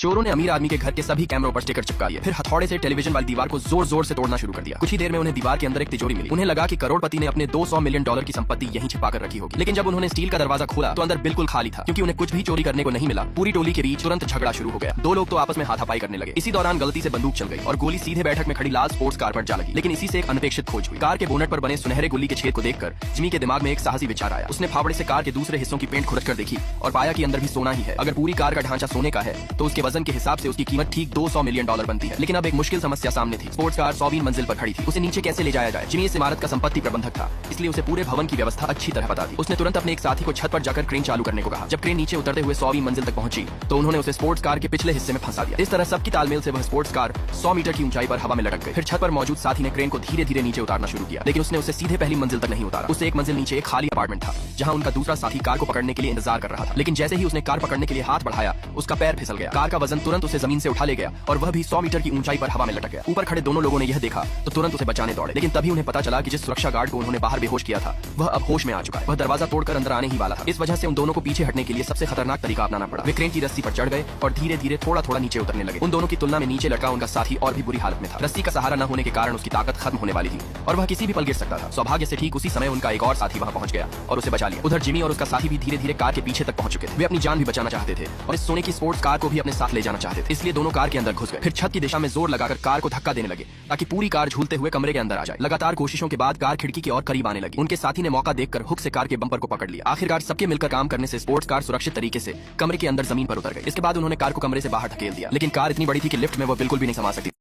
चोरों ने अमीर आदमी के घर के सभी कैमरों पर स्टिकर चिपका दिए, फिर हथौड़े से टेलीविजन वाली दीवार को जोर जोर से तोड़ना शुरू कर दिया। कुछ ही देर में उन्हें दीवार के अंदर एक तिजोरी मिली। उन्हें लगा कि करोड़पति ने अपने $200 मिलियन की संपत्ति यहीं छिपा कर रखी होगी। लेकिन जब उन्होंने स्टील का दरवाजा खोला तो अंदर बिल्कुल खाली था, क्योंकि उन्हें कुछ भी चोरी करने को नहीं मिला। पूरी टोली के बीच तुरंत झगड़ा शुरू हो गया। दो लोग तो आपस में हाथापाई करने लगे। इसी दौरान गलती से बंदूक चल गई और गोली सीधे बैठक में खड़ी लाल स्पोर्ट्स कार पर जा लगी। लेकिन इसी से एक अनपेक्षित खोज हुई। कार के बोनट पर बने सुनहरे गोली के छेद को देखकर जिमी के दिमाग में एक साहसी विचार आया। उसने फावड़े से कार के दूसरे हिस्सों की पेंट खुरच कर देखी और पाया कि अंदर भी सोना ही है। अगर पूरी कार का ढांचा सोने का है तो उसके वजन के हिसाब से उसकी कीमत ठीक $200 मिलियन बनती है। लेकिन अब एक मुश्किल समस्या सामने थी। स्पोर्ट्स कार 120 मंजिल पर खड़ी थी। उसे नीचे कैसे ले जाया जाए? जिमी इस इमारत का संपत्ति प्रबंधक था, इसलिए उसे पूरे भवन की व्यवस्था अच्छी तरह पता थी। उसने तुरंत अपने एक साथी को छत पर जाकर क्रेन चालू करने को कहा। जब क्रेन नीचे उतरते हुए 120 मंजिल तक पहुंची तो उन्होंने उसे स्पोर्ट्स कार के पिछले हिस्से में फंसा दिया। इस तरह सबकी तालमेल से वह स्पोर्ट्स कार 100 मीटर की ऊंचाई पर हवा में लटक गई। फिर छत पर मौजूद साथी ने क्रेन को धीरे धीरे नीचे उतारना शुरू किया, लेकिन उसने उसे सीधे पहली मंजिल तक नहीं उतारा। उससे एक मंजिल नीचे एक खाली अपार्टमेंट था, जहां उनका दूसरा साथी कार को पकड़ने के लिए इंतजार कर रहा था। लेकिन जैसे ही उसने कार पकड़ने के लिए हाथ बढ़ाया, उसका पैर फिसल गया। कार का वजन तुरंत उसे जमीन से उठा ले गया और वह भी 100 मीटर की ऊंचाई पर हवा में लटक गया। ऊपर खड़े दोनों लोगों ने यह देखा तो तुरंत उसे बचाने दौड़े, लेकिन तभी उन्हें पता चला कि जिस सुरक्षा गार्ड को उन्होंने बाहर बेहोश किया था वह अब होश में आ चुका है। वह दरवाजा तोड़कर अंदर आने ही वाला था। इस वजह से उन दोनों को पीछे हटने के लिए सबसे खतरनाक तरीका अपनाना पड़ा। वे क्रेन की रस्सी पर चढ़ गए और धीरे धीरे थोड़ा थोड़ा नीचे उतरने लगे। उन दोनों की तुलना में नीचे लटका उनका साथी और भी बुरी हालत में था। रस्सी का सहारा न होने के कारण उसकी ताकत खत्म होने वाली थी और वह किसी भी पल गिर सकता था। सौभाग्य से ठीक उसी समय उनका एक और साथी वहां पहुंच गया और उसे बचा लिया। उधर जिमी और उसका साथी भी धीरे धीरे कार के पीछे तक पहुंच चुके थे। वे अपनी जान भी बचाना चाहते थे और इस सोने की स्पोर्ट्स कार को भी अपने साथ ले जाना चाहते थे, इसलिए दोनों कार के अंदर घुस गए। फिर छत की दिशा में जोर लगाकर कार को धक्का देने लगे ताकि पूरी कार झूलते हुए कमरे के अंदर आ जाए। लगातार कोशिशों के बाद कार खिड़की की ओर करीब आने लगी। उनके साथी ने मौका देखकर हुक से कार के बम्पर को पकड़ लिया। आखिरकार सबके मिलकर काम करने से स्पोर्ट्स कार सुरक्षित तरीके से कमरे के अंदर जमीन पर उतर गई। इसके बाद उन्होंने कार को कमरे से बाहर ढकेल दिया, लेकिन कार इतनी बड़ी थी कि लिफ्ट में वो बिल्कुल भी नहीं समा सकती।